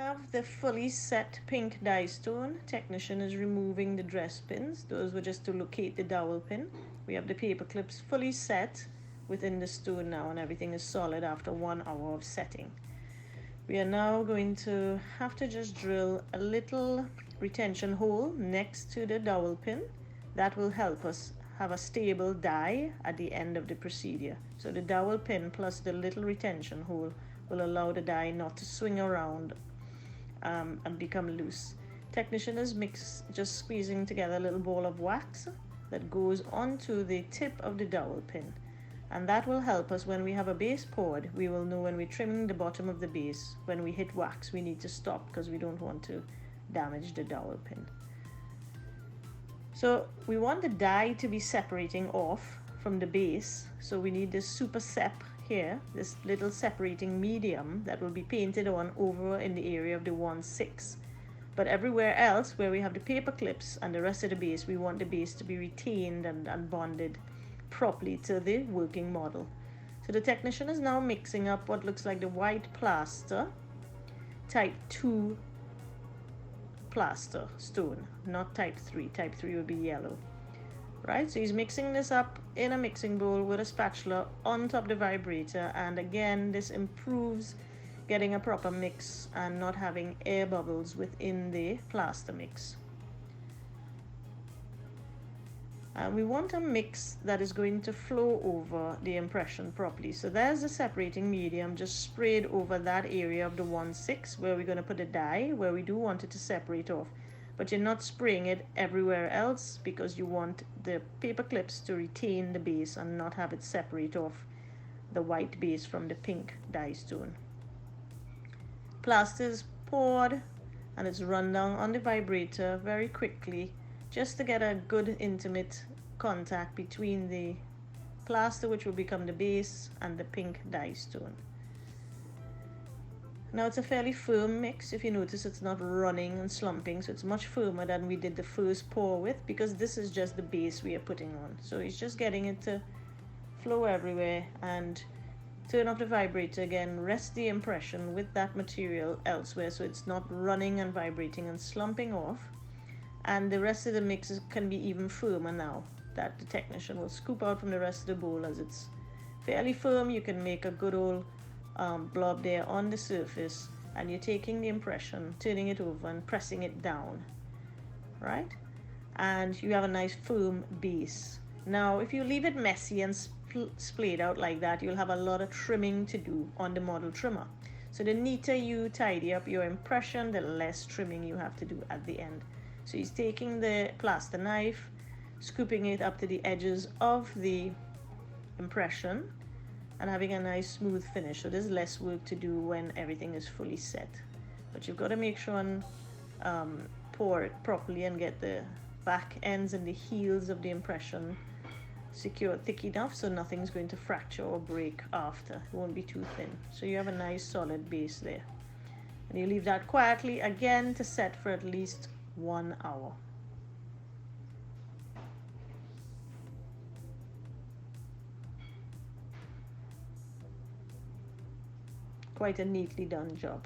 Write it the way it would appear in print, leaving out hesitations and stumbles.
have the fully set pink die stone. Technician is removing the dress pins. Those were just to locate the dowel pin. We have the paper clips fully set within the stone now, and everything is solid after 1 hour of setting. We are now going to have to just drill a little retention hole next to the dowel pin. That will help us have a stable die at the end of the procedure. So the dowel pin plus the little retention hole will allow the die not to swing around and become loose. Technician is just squeezing together a little ball of wax that goes onto the tip of the dowel pin, and that will help us when we have a base poured. We will know when we're trimming the bottom of the base, when we hit wax, we need to stop because we don't want to damage the dowel pin. So we want the die to be separating off from the base, so we need this super sep here, this little separating medium that will be painted on over in the area of the 1/6. But everywhere else where we have the paper clips and the rest of the base, we want the base to be retained and bonded properly to the working model. So the technician is now mixing up what looks like the white plaster, type 2 plaster stone, not type 3. Type 3 would be yellow. Right, so he's mixing this up in a mixing bowl with a spatula on top of the vibrator, and again this improves getting a proper mix and not having air bubbles within the plaster mix. And we want a mix that is going to flow over the impression properly. So there's the separating medium just sprayed over that area of the 1/6 where we're going to put a die, where we do want it to separate off. But you're not spraying it everywhere else because you want the paper clips to retain the base and not have it separate off the white base from the pink die stone. Plaster is poured and it's run down on the vibrator very quickly just to get a good intimate contact between the plaster, which will become the base, and the pink die stone. Now it's a fairly firm mix. If you notice, it's not running and slumping, so it's much firmer than we did the first pour with, because this is just the base we are putting on. So it's just getting it to flow everywhere, and turn off the vibrator again, rest the impression with that material elsewhere so it's not running and vibrating and slumping off. And the rest of the mix can be even firmer now that the technician will scoop out from the rest of the bowl. As it's fairly firm, you can make a good old blob there on the surface, and you're taking the impression, turning it over and pressing it down, right? And you have a nice firm base. Now if you leave it messy and splayed out like that, you'll have a lot of trimming to do on the model trimmer. So the neater you tidy up your impression, the less trimming you have to do at the end. So he's taking the plaster knife, scooping it up to the edges of the impression and having a nice smooth finish. So there's less work to do when everything is fully set, but you've got to make sure and pour it properly and get the back ends and the heels of the impression secured thick enough so nothing's going to fracture or break after. It won't be too thin. So you have a nice solid base there, and you leave that quietly again to set for at least 1 hour. Quite a neatly done job.